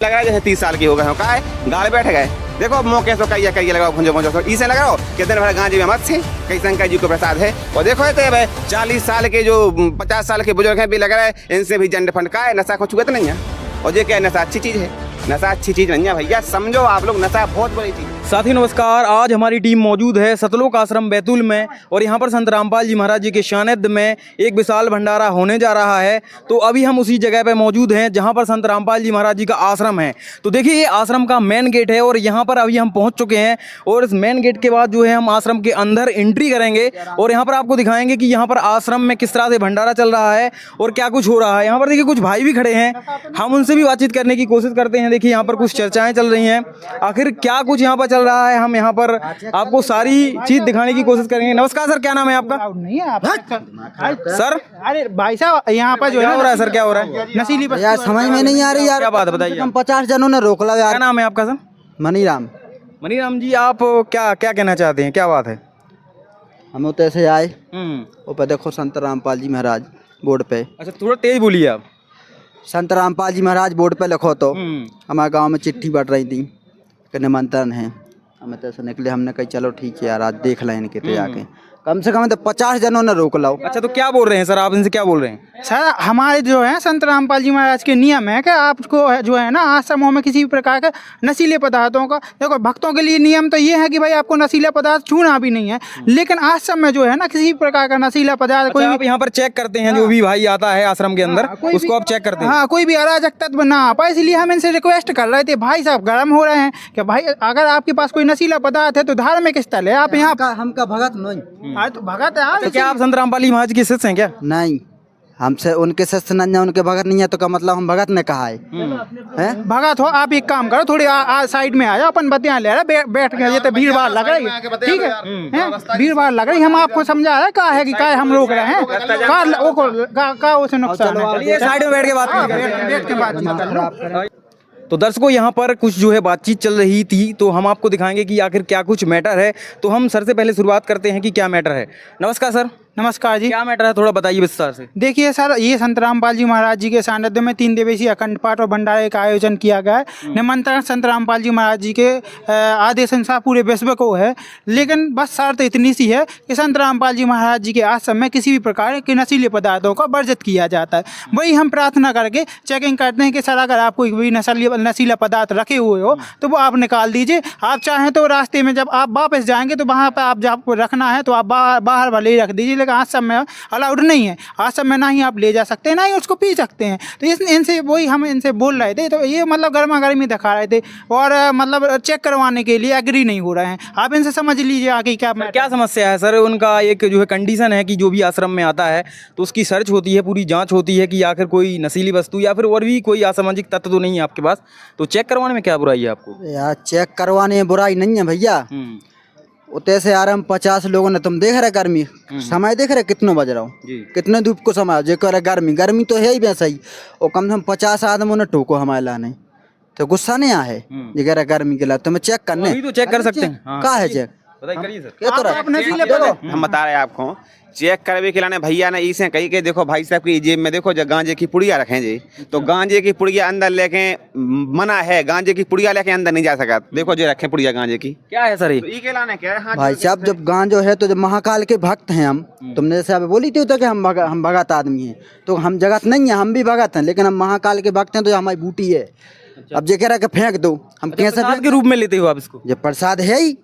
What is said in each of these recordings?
लग रहा है जैसे 30 साल के हो गए हो, का है गाल बैठ गए। देखो मौके से कई कई लगाओ भुंजो भुंजो तो इसे लगाओ कि दिन भर गांजे में मत से कई शंकर जी को प्रसाद है। और देखो तो भाई 40 साल के जो 50 साल के बुजुर्ग हैं भी लग रहा है इनसे भी जंड फंड का है। नशा को छुए तो नहीं है। और ये क्या है, नशा अच्छी चीज़ है, नशा अच्छी चीज़ नहीं है भैया, समझो आप लोग, नशा बहुत बड़ी चीज़। साथी नमस्कार, आज हमारी टीम मौजूद है सतलोक आश्रम बैतूल में और यहाँ पर संत रामपाल जी महाराज जी के सानिध्य में एक विशाल भंडारा होने जा रहा है। तो अभी हम उसी जगह पे मौजूद हैं जहाँ पर संत रामपाल जी महाराज जी का आश्रम है। तो देखिए ये आश्रम का मेन गेट है और यहाँ पर अभी हम पहुँच चुके हैं और इस मेन गेट के बाद जो है हम आश्रम के अंदर एंट्री करेंगे और यहाँ पर आपको दिखाएंगे कि यहाँ पर आश्रम में किस तरह से भंडारा चल रहा है और क्या कुछ हो रहा है। यहाँ पर देखिए कुछ भाई भी खड़े हैं, हम उनसे भी बातचीत करने की कोशिश करते हैं। देखिए यहाँ पर कुछ चर्चाएँ चल रही हैं, आखिर क्या कुछ यहाँ पर चल रहा है हम यहाँ पर आपको सारी चीज दिखाने की कोशिश करेंगे। नमस्कार सर, क्या नाम है आपका? नहीं है आप सर। अरे भाई साहब यहाँ पर जो क्या हो रहा है सर, क्या हो रहा है? नशीली यार समझ में नहीं आ रही यार, क्या बात है बताइए। हम 50 जनों ने रोक ला यार। क्या नाम है आपका सर? मनीराम। मनीराम जी, आप क्या क्या कहना चाहते हैं, क्या बात है? हम उतरे से आए ऊपर देखो संत रामपाल जी महाराज बोर्ड पे। अच्छा थोड़ा तेज बोलिए आप। संत रामपाल जी महाराज बोर्ड पे लिखो तो हमारे गांव में चिट्ठी बढ़ रही थी कि निमंत्रण है। हमें तो ऐसे निकले, हमने कही चलो ठीक है यार आज देख लें इनके तो जाके कम से कम तो 50 जनों ने रोक लाओ। अच्छा तो क्या बोल रहे हैं सर, आप इनसे क्या बोल रहे हैं? सर हमारे जो है संत रामपाल जी महाराज के नियम है कि आपको जो है ना आश्रमों में किसी भी प्रकार के नशीले पदार्थों का, देखो भक्तों के लिए नियम तो ये है कि भाई आपको नशीला पदार्थ छूना भी नहीं है, लेकिन आश्रम में जो है ना किसी भी प्रकार का नशीला पदार्थ कोई आप यहाँ पर चेक करते हैं, जो भी भाई आता है आश्रम के अंदर उसको आप चेक करते हैं? हाँ, कोई भी अराजक तत्व ना आ पाए, इसलिए हम इनसे रिक्वेस्ट कर रहे थे भाई साहब गर्म हो रहे हैं कि भाई अगर आपके पास कोई नशीला पदार्थ है तो धार्मिक स्थल है, आप यहाँ हमका भगत नहीं। तो भगत है। तो क्या आप संत रामपाल जी महाराज के शिष्य हैं क्या? नहीं, हमसे उनके शिष्य नहीं है, उनके भगत नहीं है तो का मतलब हम भगत ने कहा है? भगत हो आप एक काम करो, थोड़ी साइड में आ जाओ, अपन बतिया ले रहे बैठ के, ये तो भीड़ भाड़ लग रही है, ठीक है भीड़ भाड़ लग रही, हम आपको समझा रहे का है कि का हम रोक रहे हैं का उसे नुकसान है। साइड में बैठ के बात तो दर्शकों यहाँ पर कुछ जो है बातचीत चल रही थी, तो हम आपको दिखाएंगे कि आखिर क्या कुछ मैटर है। तो हम सर से पहले शुरुआत करते हैं कि क्या मैटर है। नमस्कार सर। नमस्कार जी। क्या मैटर है, थोड़ा बताइए विस्तार से। देखिए सर, ये संत रामपाल जी महाराज जी के सानिध्य में 3 दिवसीय अखंड पाठ और भंडारे का आयोजन किया गया है। निमंत्रण संत रामपाल जी महाराज जी के आदेश अनुसार पूरे विश्व को है, लेकिन बस शर्त इतनी सी है कि संत रामपाल जी महाराज जी के आश्रम में किसी भी प्रकार के नशीले पदार्थों को वर्जित किया जाता है। वही हम प्रार्थना करके चेकिंग करते हैं कि सर अगर आप कोई भी नशीला पदार्थ रखे हुए हो तो वो आप निकाल दीजिए। आप चाहें तो रास्ते में जब आप वापस जाएंगे तो वहाँ पर आप जब रखना है तो आप बाहर भले ही रख दीजिए, लेकिन आश्रम में अलाउड नहीं है। आश्रम में ना ही आप ले जा सकते हैं ना ही उसको पी सकते हैं। तो इनसे वही हम इनसे बोल रहे थे, तो ये मतलब गर्मा गर्मी दिखा रहे थे और मतलब चेक करवाने के लिए एग्री नहीं हो रहे हैं। आप इनसे समझ लीजिए आगे क्या समस्या है सर। उनका एक जो है कंडीशन है कि जो भी आश्रम में आता है तो उसकी सर्च होती है, पूरी जांच होती है कि आखिर कोई नशीली वस्तु या फिर और भी कोई असामाजिक तत्व तो नहीं है आपके पास। तो चेक करवाने में क्या बुराई है आपको? यार चेक करवाने में बुराई नहीं है भैया, उतरे से आ रहे हम 50 लोगों ने, तुम देख रहे गर्मी समय देख रहे कितनों बज रहा हूँ, कितने धूप को समय जो कह रहे गर्मी तो है ही वैसा ही। और कम से कम 50 आदमों ने टोको हमारे लाने, तो गुस्सा नहीं आया है ये कह रहे गर्मी के लाते तुम्हें चेक करने तो चेक कर सकते हैं। क्या है चेक करिए सर। हम बता रहे हैं आपको, चेक करवे के लाने भैया ने इसे कही के देखो भाई साहब की जेब में देखो जब गांजे की पुड़िया रखें जी, तो गांजे की पुड़िया अंदर लेके मना है, गांजे की पुड़िया लेके अंदर नहीं जा सका। देखो जो रखे पुड़िया गांजे की, क्या है सर तो के लाने क्या है? हाँ, भाई साहब जब गांजो है तो जब महाकाल के भक्त हैं हम, तुमने जैसे अभी बोली थी तो कि हम भगत आदमी हैं, तो हम जगत नहीं है, हम भी भगत हैं, लेकिन हम महाकाल के भक्त हैं तो हमारी बूटी है। अब जे कह रहा है कि फेंक दो, हम कैसे के रूप में लेते हो आप इसको? ये प्रसाद है ही,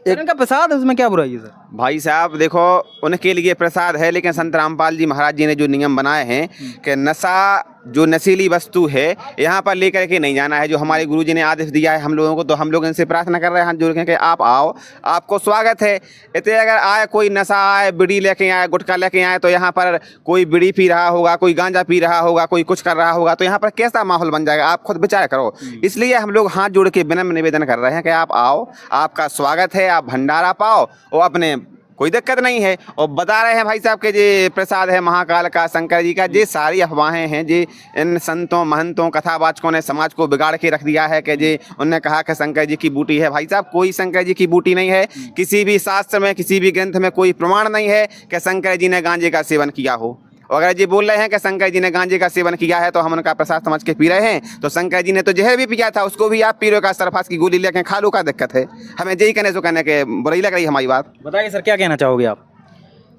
इनका प्रसाद है, उसमें क्या बुराई है सर? भाई साहब देखो उनके लिए प्रसाद है, लेकिन संत रामपाल जी महाराज जी ने जो नियम बनाए हैं कि नशा जो नशीली वस्तु है यहाँ पर लेकर के नहीं जाना है। जो हमारे गुरुजी ने आदेश दिया है हम लोगों को, तो हम लोग इनसे प्रार्थना कर रहे हैं हाथ जोड़ के कि आप आओ, आपको स्वागत है। इतने अगर आए कोई नशा आए, बीड़ी लेके आए, गुटखा लेके आए, तो यहाँ पर कोई बीड़ी पी रहा होगा, कोई गांजा पी रहा होगा, कोई कुछ कर रहा होगा, तो यहाँ पर कैसा माहौल बन जाएगा, आप खुद विचार करो। इसलिए हम लोग हाथ जोड़ के विनम्र निवेदन कर रहे हैं कि आप आओ, आपका स्वागत है, आप भंडारा पाओ और अपने कोई दिक्कत नहीं है। और बता रहे हैं भाई साहब के जे प्रसाद है महाकाल का, शंकर जी का, ये सारी अफवाहें हैं जे इन संतों महंतों कथावाचकों ने समाज को बिगाड़ के रख दिया है कि जे उनने कहा कि शंकर जी की बूटी है। भाई साहब कोई शंकर जी की बूटी नहीं है, किसी भी शास्त्र में किसी भी ग्रंथ में कोई प्रमाण नहीं है कि शंकर जी ने गांजे का सेवन किया हो। और अगर ये बोल रहे हैं कि शंकर जी ने गांजे का सेवन किया है तो हम उनका प्रसाद समझ के पी रहे हैं, तो शंकर जी ने तो जहर भी पिया था, उसको भी आप पी रहे हो, का सरफास की गोली लेके खा लो, का दिक्कत है? हमें यही कहने से कहने के बुराई लग रही है हमारी बात। बताइए सर, क्या कहना चाहोगे आप?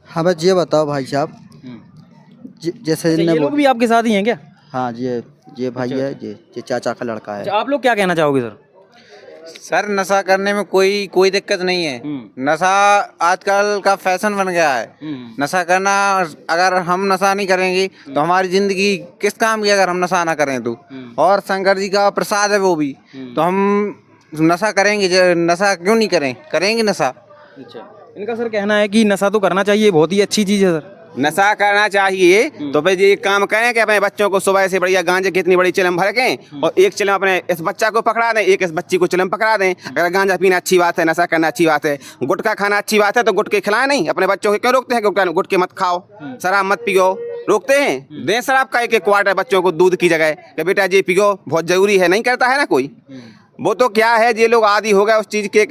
हाँ बस ये बताओ भाई साहब, जैसे अच्छा, इनने ये लोग भी आपके साथ ही हैं क्या? हाँ ये भाई है, ये चाचा का लड़का है। अच्छा, आप लोग क्या कहना चाहोगे सर? सर नशा करने में कोई दिक्कत नहीं है। नशा आजकल का फैशन बन गया है। नशा करना, अगर हम नशा नहीं करेंगे तो हमारी जिंदगी किस काम की, अगर हम नशा ना करें तो। और शंकर जी का प्रसाद है वो भी, तो हम नशा करेंगे, नशा क्यों नहीं करेंगे नशा। अच्छा, इनका सर कहना है कि नशा तो करना चाहिए, बहुत ही अच्छी चीज़ है सर। नशा करना चाहिए तो फिर ये काम करें कि अपने बच्चों को सुबह से बढ़िया गांजे की इतनी बड़ी चिलम भर के और एक चिलम अपने इस बच्चा को पकड़ा दें, एक इस बच्ची को चिलम पकड़ा दें। अगर गांजा पीना अच्छी बात है, नशा करना अच्छी बात है, गुटखा खाना अच्छी बात है, तो गुटके खिलाएं नहीं। अपने बच्चों को क्यों रोकते हैं कि गुटके मत खाओ, शराब मत पियो, रोकते हैं? दें शराब का एक क्वार्टर बच्चों को दूध की जगह कि बेटा ये पियो, बहुत जरूरी है। नहीं करता है ना कोई। वो तो क्या है, ये लोग आदी हो गए उस चीज़ के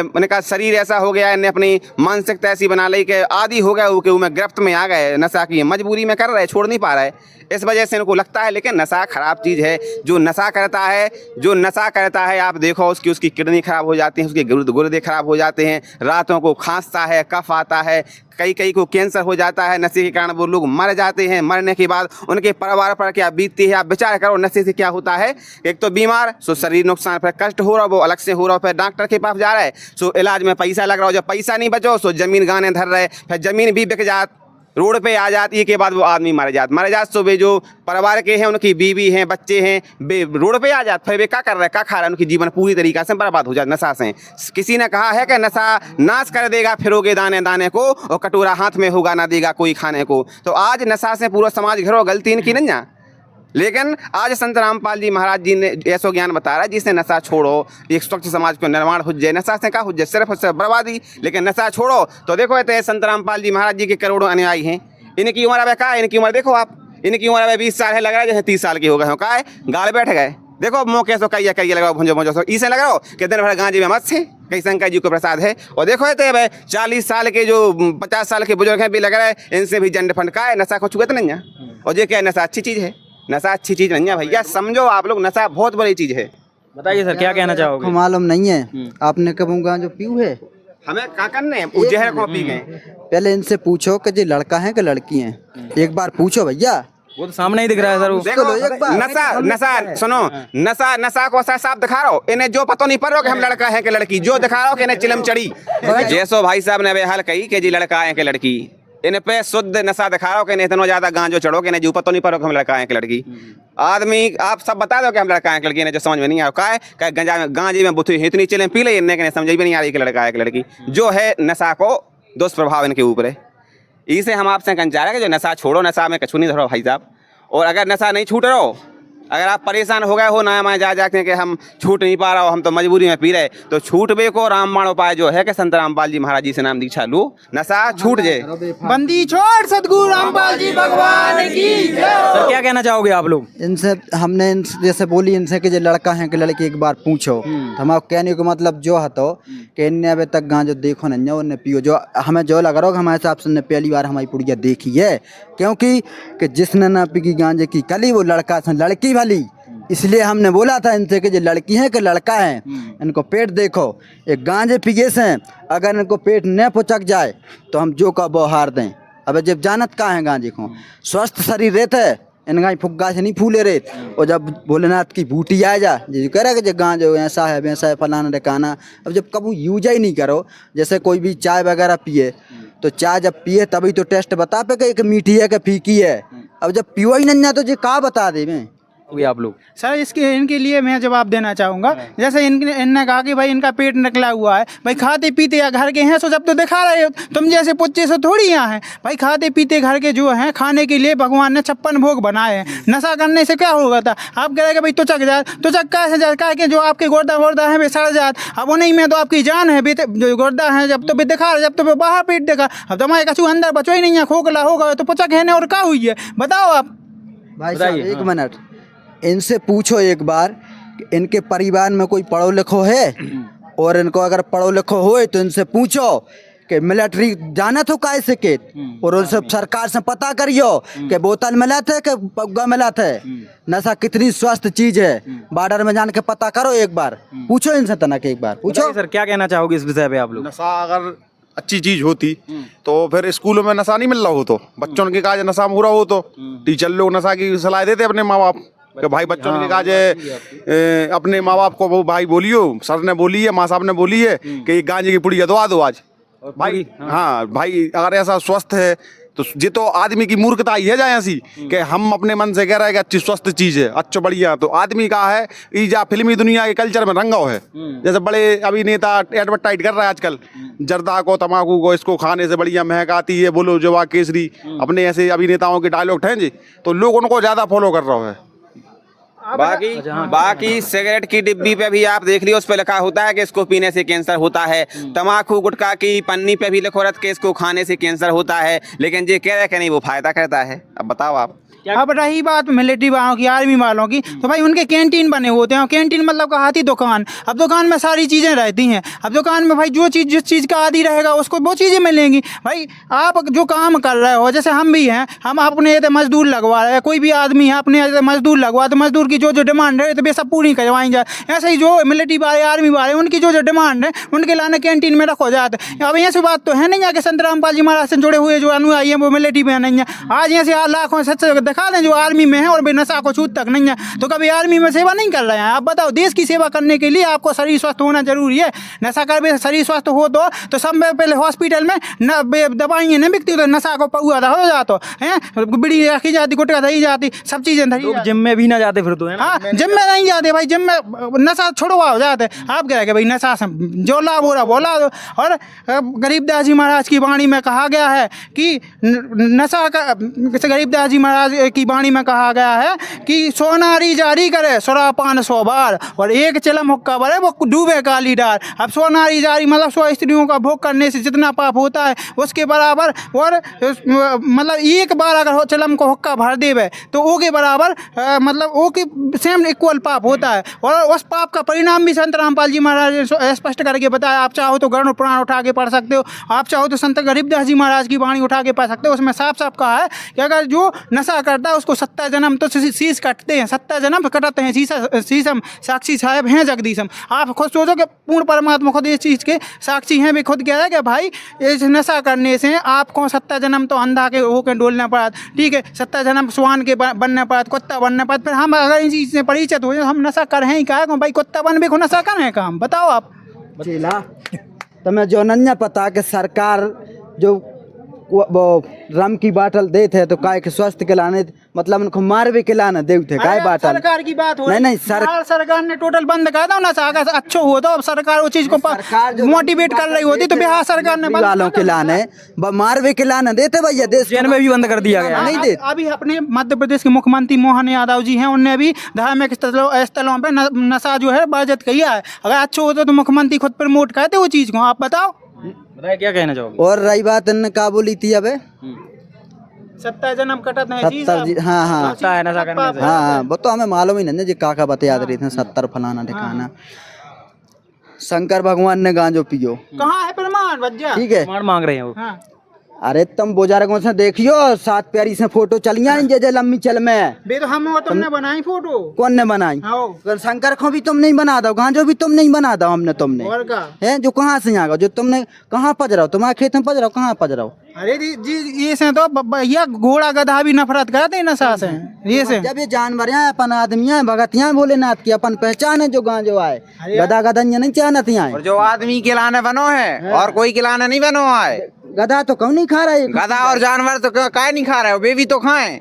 मैंने कहा शरीर ऐसा हो गया, इन्हें अपनी मानसिकता ऐसी बना ली कि आदी हो गए, वो में गिरफ्त में आ गए, नशा की मजबूरी में कर रहे, छोड़ नहीं पा रहे, इस वजह से इनको लगता है। लेकिन नशा खराब चीज़ है। जो नशा करता है आप देखो उसकी किडनी खराब हो जाती है, उसके गुर्दे खराब हो जाते हैं, रातों को खांसता है, कफ आता है, कई को कैंसर हो जाता है। नशे के कारण वो लोग मर जाते हैं। मरने के बाद उनके परिवार पर क्या बीतती है आप विचार करो। नशे से क्या होता है, एक तो बीमार, सो शरीर नुकसान, फिर कष्ट हो रहा, वो अलग से हो रहा, फिर डॉक्टर के पास जा रहा है, सो इलाज में पैसा लग रहा हो, जब पैसा नहीं बचो सो जमीन गाने धर रहे, फिर जमीन भी बिक जात, रोड पे आ जाती है, के बाद वो आदमी मर जात सो वे जो परिवार के हैं, उनकी बीवी हैं, बच्चे हैं, वे रोड पे आ जाते, फिर वे क्या कर रहे हैं, क्या खा रहे हैं, उनकी जीवन पूरी तरीक़ा से बर्बाद हो जाता नशा से। किसी ने कहा है कि नशा नाश कर देगा, फिरोगे दाने दाने को, और कटोरा हाथ में होगा ना देगा कोई खाने को। तो आज नशा से पूरा समाज घिरो, गलती इनकी नहीं है। लेकिन आज संत रामपाल जी महाराज जी ने ऐसा ज्ञान बता रहा है जिससे नशा छोड़ो, एक स्वच्छ समाज को निर्माण हो जाए। नशा से क्या हो जाए, सिर्फ बर्बादी। लेकिन नशा छोड़ो तो देखो तो संत रामपाल जी महाराज जी के करोड़ों अनुयायी हैं। इनकी उम्र अब क्या है, इनकी उम्र देखो आप, इनकी उम्र अब 20 साल है, लग रहा है जैसे 30 साल के हो गए हो, क्या है गाल बैठ गए। देखो मौके से कई लगाओ, भुंजो इसे लगाओ कि दिन भर गांजे में मत से, कहीं शंकर जी को प्रसाद है। और देखो तो भाई 40 साल के जो 50 साल के बुजुर्ग हैं भी लग रहा है, इनसे भी जंड फंड का है, नशा को छुए तो नहीं है। और ये क्या है, नशा अच्छी चीज़ है? नशा अच्छी चीज़ नहीं है भैया, समझो आप लोग, नशा बहुत बड़ी चीज़ है। बताइए सर, क्या कहना चाहोगे? मालूम नहीं है आपने कब गांजा पीऊ है? हमें क्या करने हैं, जहर को पी गए। पहले इनसे पूछो कि ये लड़का है कि लड़की है, एक बार पूछो भैया। वो तो सामने ही दिख रहा है सर। देखो नशा सुनो, नशा को साफ दिखा रहा हो, इन्हें जो पता नहीं पड़ रहा कि हम लड़का है कि लड़की, जो दिखा रहा हो कि इन्हें चिलम चढ़ी। जैसो भाई साहब ने हाल कही कि जी लड़का है कि लड़की, इन्हें पे शुद्ध नशा दिखा रहा हो कि इन्हें इतना ज्यादा गांजो चढ़ो कि इन्हें जो पता नहीं पड़ रहा कि हम लड़का है कि लड़की। आदमी आप सब बता दो कि हम लड़का है कि लड़की, इन्हें जो समझ में नहीं आ रहा है गांजे में बुथी इतनी चिलम पी ले, इन्हें समझ भी नहीं आ रही कि लड़का है कि लड़की। जो है नशा को दुष्प्रभाव इनके ऊपर है। इसे हम आपसे कहना चाह रहे हैं कि जो नशा छोड़ो, नशा में कछू नहीं धरो भाई साहब। और अगर नशा नहीं छूट रहा हो, अगर आप परेशान हो गए हो ना मैं जाके कि हम छूट नहीं पा रहा हो, हम तो मजबूरी में पी रहे, तो छूटबे को रामबाण उपाय जो है कि संत रामपाल जी महाराज जी से नाम दीक्षा लो, नशा छूट जाए। बंदी छोड़ सतगुरु रामपाल जी भगवान की जय। सर क्या कहना चाहोगे आप लोग? इनसे हमने जैसे बोली इनसे कि जो लड़का है कि लड़की, एक बार पूछो। तो हम कहने को मतलब जो है तो कि इनने अभी तक गांजो देखो नहीं है, उन्हें पियो। जो हमें जो लग रहा हो हमारे हिसाब से पहली बार हमारी पुड़िया देखी है, क्योंकि कि जिसने ना पी गांजे की कली वो लड़का से लड़की भली। इसलिए हमने बोला था इनसे कि जो लड़की है कि लड़का है, इनको पेट देखो। एक गांजे पिए से अगर इनको पेट न पुचक जाए तो हम जो का बहार दें। अब जब जानत का है गांजे को स्वस्थ शरीर रहते है, इनका फुग्गा से नहीं फूले रहे। और जब भोलेनाथ की बूटी आ जा जो कह रहा कि जो गांजे ऐसा है वैसा है फलाना ढकाना, अब जब कभी यूज ही नहीं करो, जैसे कोई भी चाय वगैरह पिए तो चाय जब पिए तभी तो टेस्ट बता पे कि मीठी है कि फीकी है। अब जब पियो ही नहीं तो जो कहा बता दे मैं आप लोग सर इसके इनके लिए मैं जवाब देना चाहूँगा। जैसे इनने कहा कि भाई इनका पेट निकला हुआ है, भाई खाते पीते या घर के हैं सो जब तो दिखा रहे हो, तुम जैसे पुच्चे से थोड़ी यहाँ हैं भाई। खाते पीते घर के जो हैं, खाने के लिए भगवान ने 56 भोग बनाए हैं। नशा करने से क्या होगा था, आप कह रहे भाई तुचक जाए, तुचक कैसे जाए, क्या कि जो आपके गुर्दा वुर्दा है वे सड़ जात। अब उन्हीं में तो आपकी जान है, जो गुर्दा है जब तो भी दिखा रहे, जब तो बाहर पेट देखा। अब तुम्हारे कछु अंदर बचो ही नहीं है, खोखला होगा तो पुचक है और क्या हुई है बताओ आप। भाई साहब एक मिनट, इनसे पूछो एक बार कि इनके परिवार में कोई पढ़ो लिखो है, और इनको अगर पढ़ो लिखो हो तो इनसे पूछो कि मिलिट्री जाना तो कैसे के और उन सब सरकार से पता करियो कि बोतल मिला थे कि पग्गा मिला थे। नशा कितनी स्वस्थ चीज है, बॉर्डर में जान के पता करो एक बार, पूछो इनसे तनक एक बार पूछो। सर क्या कहना चाहोगे इस विषय पे आप लोग? नशा अगर अच्छी चीज होती तो फिर स्कूलों में नशा नहीं मिल रहा हो, तो बच्चों के काज नशा हो रहा हो, तो टीचर लोग नशा की सलाह देते अपने माँ बाप कि भाई बच्चों के काज अपने माँ बाप को, वो भाई बोलियो, सर ने बोली है, माँ साहब ने बोली है कि गांजे की पुड़िया दवा दो आज भाई। हाँ भाई, अगर ऐसा स्वस्थ है तो ये तो आदमी की मूर्खता ही है जाए ऐसी कि हम अपने मन से कह रहे हैं कि अच्छी स्वस्थ चीज है, अच्छा बढ़िया, तो आदमी का है ईजा फिल्मी दुनिया के कल्चर में रंगा है। जैसे बड़े अभिनेता एडवर्टाइज कर रहा है आजकल, जर्दा को, तम्बाकू को, इसको खाने से बढ़िया महक आती है, बोलो जवा केसरी, अपने ऐसे अभिनेताओं के डायलॉग ठहरे तो लोग उनको ज्यादा फॉलो कर रहा है। बाकी सिगरेट की डिब्बी पे भी आप देख लियो, उस पे लिखा होता है कि इसको पीने से कैंसर होता है। तम्बाकू गुटखा की पन्नी पे भी लिखो रहता कि इसको खाने से कैंसर होता है, लेकिन ये कह रहे हैं कि नहीं वो फायदा करता है। अब बताओ आप। अब रही बात मिलिट्री वालों की, आर्मी वालों की, तो भाई उनके कैंटीन बने होते हैं। कैंटीन मतलब कहाती दुकान। अब दुकान में सारी चीज़ें रहती हैं। अब दुकान में भाई जो चीज़ जिस चीज़ का आदी रहेगा उसको वो चीज़ें मिलेंगी। भाई आप जो काम कर रहे हो, जैसे हम भी हैं, हम अपने ये मजदूर लगवा रहे हैं, कोई भी आदमी है अपने मजदूर लगवा, तो मजदूर की जो जो डिमांड है तो वे सब पूरी करवाई जाए। ऐसे ही जो मिलिट्री वाले, आर्मी वाले, उनकी जो जो डिमांड है उनके लाने कैंटीन में रखो जाते। अब ऐसी बात तो है नहीं कि संत रामपाल जी महाराज से जुड़े हुए जो अनुयायी हैं वो मिलिट्री में नहीं है। आज यहाँ से लाखों सच दिखा दें जो आर्मी में है और नशा को छूत तक नहीं है, तो कभी आर्मी में सेवा नहीं कर रहे हैं। आप बताओ, देश की सेवा करने के लिए आपको शरीर स्वस्थ होना जरूरी है। नशा कर शरीर स्वस्थ हो तो सब पहले हॉस्पिटल में दवाइयाँ नहीं बिकती, तो नशा को पौआ हो जाता है, बीड़ी रखी जाती, गुटखा धरी जाती, सब चीजें धरी जाती। जिम में भी ना जाते फिर तो है ना? हाँ, जिम में नहीं जाते भाई, जिम में नशा छुड़वा हो जाते। आप कह रहे भाई नशा से जो लाभ हो रहा बोला दो। और गरीबदास जी महाराज की वाणी में कहा गया है कि नशा का, गरीबदास जी महाराज की वाणी में कहा गया है कि सोनारी जारी करे सुरापान 100 बार और एक चिलम हुक्का भरे वो डूबे काली डार। अब सोनारी जारी मतलब 100 स्त्रियों का भोग करने से जितना पाप होता है उसके बराबर, और मतलब एक बार अगर चिलम को हुक्का भर देवे तो वो के बराबर मतलब वो के सेम इक्वल पाप होता है। और उस पाप का परिणाम भी संत रामपाल जी महाराज ने स्पष्ट करके बताया। आप चाहो तो गरुड़ पुराण उठा के पढ़ सकते हो, आप चाहो तो संत गरीबदास जी महाराज की वाणी उठा के पढ़ सकते हो। उसमें साफ साफ कहा है कि अगर जो नशा करता है उसको 70 जन्म तो शीश कटते हैं, 70 जन्म कटते हैं शीशम, साक्षी साहेब हैं जगदीशम। आप खुद सोचो कि पूर्ण परमात्मा खुद इस चीज़ के साक्षी हैं। भी खुद कह रहे हैं कि भाई इस नशा करने से आपको 70 जन्म तो अंधा के होकर डोलना पड़ा, ठीक है, 70 जन्म स्वान के बनना पड़ा, कुत्ता बनना पड़ा। फिर हम अगर इन चीज़ से परिचित हो जाए, हम नशा करें ही क्या भाई, कुत्ता बन भी नशा करें काम, बताओ आप। चेला तुम्हें जो नन्या पता कि सरकार जो वो रम की बाटल देते है तो काय के स्वस्थ के लाने, मतलब उनको मार भी के लाने देते काय बाटल। सरकार की बात हो नहीं सरकार ने टोटल बंद कर दो नशा, अगर अच्छा हो तो अब सरकार उस चीज को मोटिवेट कर रही होती तो बिहार सरकार ने वालों के लाने मार भी के लाने देते भैया, देश जेल में भी बंद कर दिया गया नहीं देते। अभी अपने मध्य प्रदेश के मुख्यमंत्री मोहन यादव जी हैं, उनने भी धार्मिक स्थलों पे नशा जो है वर्जित किया है। अगर अच्छा होता तो मुख्यमंत्री खुद प्रमोट करते वो चीज को। आप बताओ, बताइए क्या कहना चाहोगे? और रही बात इनने का बोली थी अबे 70 जन्म कटत है, 70 हाँ हाँ है नशा करने से। हाँ वो तो हमें मालूम ही नहीं जी काका बता याद रही थी 70 फलाना ठिकाना। शंकर भगवान ने गांजो पियो, कहाँ है प्रमाण भज्जा? ठीक है, प्रमाण मांग रहे हैं वो। हाँ। अरे तुम बुजुर्गों से देखियो 7 प्यारी से फोटो चलिया जे लम्बी चल में बे तो हम तुमने बनाई फोटो, कौन ने बनाई? हाँ। शंकर को भी तुम नहीं बना दो, गांजो भी तुम नहीं बना दो, हमने तुमने और का है जो कहाँ से आ गए, जो तुमने कहाँ पज रहा हो, तुम्हारे खेत में पज रहा हो, कहाँ पज रहा हो? अरे जी ये से तो भैया घोड़ा गधा भी नफरत करते हैं नशा से। ये से जब ये जानवर हैं अपन आदमी हैं, भगतियां भोलेनाथ की अपन पहचान है, जो गांजो आए गधा गधनिया नहीं चाहती आए। और जो आदमी खिलाने बनो है और कोई खिलाने नहीं बनो आए। गधा तो कौन नहीं खा रहा है? गधा और जानवर तो काय नहीं खा रहे हो, वे भी तो खाएं।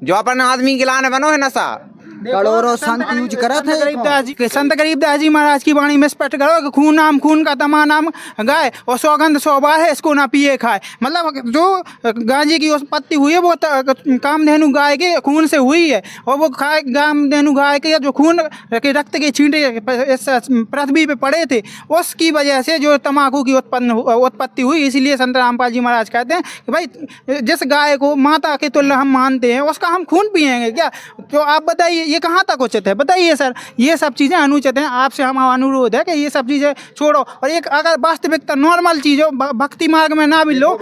जो अपन आदमी खिलाने बनो है नशा। करोड़ों संत यूज करा थे। संत गरीबदास जी महाराज की वाणी में स्पष्ट करो कि खून नाम खून का तमा नाम गाय और सौगंध 100 बार है, इसको ना पिए खाए। मतलब जो गांजे की उत्पत्ति हुई है वो कामधेनु गाय के खून से हुई है, और वो कामधेनु गाय के जो खून के रक्त के छींटे इस पृथ्वी पे पड़े थे, उसकी वजह से जो तम्बाकू की उत्पत्ति हुई। इसीलिए संत रामपाल जी महाराज कहते हैं कि भाई जिस गाय को माता के तुल्य हम मानते हैं उसका हम खून पिएंगे क्या? तो आप बताइए ये कहाँ तक उचित है बताइए सर। ये सब चीज़ें अनुचित हैं। आपसे हमारा अनुरोध है कि ये सब चीज़ें छोड़ो और एक अगर वास्तविकता नॉर्मल चीज़ हो, भक्ति मार्ग में ना भी लो।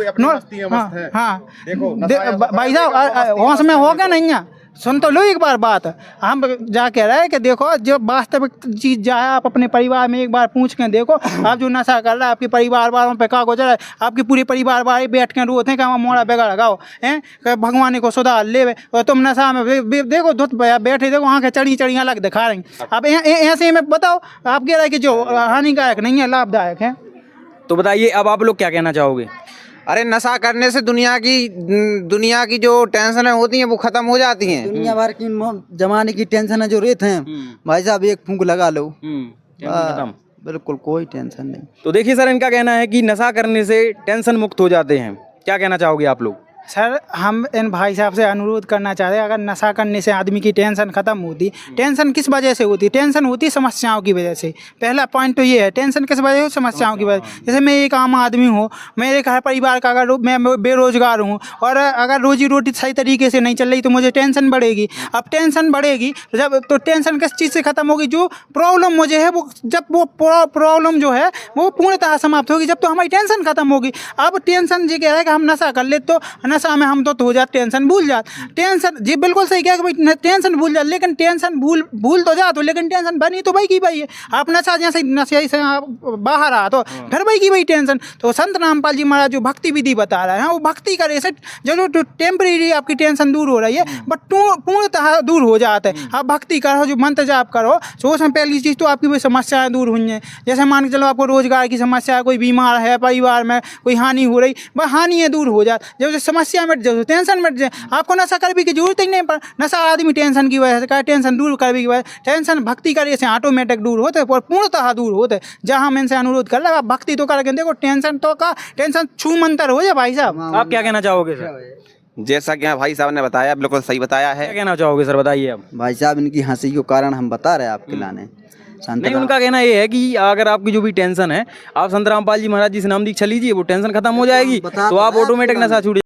हाँ भाई साहब होश में हो क्या नहीं है, सुन तो लो एक बार बात। हम जा कह रहे हैं कि देखो जो वास्तविक चीज़ जाए आप अपने परिवार में एक बार पूछ के देखो। आप जो नशा कर रहा है आपके परिवार वालों पे का गुजर है, आपके पूरे परिवार वाले बैठ के रोते हैं कि हम मोड़ा बेगा लगाओ हैं कि भगवान को सुधार ले और तुम नशा में देखो धुत बैठे देखो आँखें चढ़ी चढ़ी अलग दिखा रही। अब ऐसे में बताओ आप कह रहे हैं कि जो हानिकारक नहीं है लाभदायक है। तो बताइए अब आप लोग क्या कहना चाहोगे? अरे नशा करने से दुनिया की जो टेंशनें होती हैं वो खत्म हो जाती हैं। दुनिया भर की जमाने की टेंशन जो रहते हैं भाई साहब एक फूंक लगा लो खत्म, बिल्कुल कोई टेंशन नहीं। तो देखिए सर, इनका कहना है कि नशा करने से टेंशन मुक्त हो जाते हैं। क्या कहना चाहोगे आप लोग? सर हम इन भाई साहब से अनुरोध करना चाहते हैं, अगर नशा करने से आदमी की टेंशन खत्म होती, टेंशन किस वजह से होती? टेंशन होती समस्याओं की वजह से। पहला पॉइंट तो ये है, टेंशन किस वजह से? समस्याओं की वजह। जैसे मैं एक आम आदमी हूँ, मेरे घर परिवार का अगर मैं बेरोजगार हूँ और अगर रोजी रोटी सही तरीके से नहीं चल रही तो मुझे टेंशन बढ़ेगी। अब टेंशन बढ़ेगी जब, तो टेंशन किस चीज़ से खत्म होगी? जो प्रॉब्लम मुझे है वो, जब वो प्रॉब्लम जो है वो पूर्णतः समाप्त होगी, जब तो हमारी टेंशन खत्म होगी। अब टेंशन ये कह रहा है कि हम नशा कर ले तो नशा में हम तो हो जाते, टेंशन भूल जाते। टेंशन जी बिल्कुल सही कहा कि भाई टेंशन भूल जा, लेकिन टेंशन भूल तो जा तो, लेकिन टेंशन बनी तो भाई की भाई है। आप नशा जैसे नशे से आप बाहर आ तो फिर भाई की भाई टेंशन। तो संत रामपाल जी महाराज जो भक्ति विधि बता रहे हैं वो भक्ति करे से जो टेम्परेरी आपकी टेंशन दूर हो रही है बट पूर्णतः दूर हो जाता है। आप भक्ति करो, जो मंत्र जाप करो, तो उसमें पहली चीज़ तो आपकी वही समस्याएं दूर हुई हैं। जैसे मान के चलो आपको रोजगार की समस्या है, कोई बीमार है, परिवार में कोई हानि हो रही, वह हानि दूर हो जाती। जब समस्या मिट जाए, टेंशन मिट जाए, आपको नशा करने की जरूरत ही नहीं पड़। नशा आदमी टेंशन की वजह से का, टेंशन दूर करने की वजह, टेंशन भक्ति करे से ऑटोमेटिक दूर होते और पूर्णतः दूर होते। जहाँ हम इनसे अनुरोध कर रहे हैं, आप भक्ति तो करके देखो, टेंशन तो का टेंशन छू मंतर हो जाए। भाई साहब आप क्या कहना चाहोगे सर? जैसा कि भाई साहब ने बताया बिल्कुल सही बताया है। क्या कहना चाहोगे सर, बताइए अब। भाई साहब इनकी हंसी के कारण हम बता रहे हैं आपके लाने। नहीं, उनका कहना ये है कि अगर आपकी जो भी टेंशन है, आप संत रामपाल जी महाराज जी से नाम दीक्षा लीजिए, वो टेंशन खत्म हो जाएगी, तो आप ऑटोमेटिक नशा छूट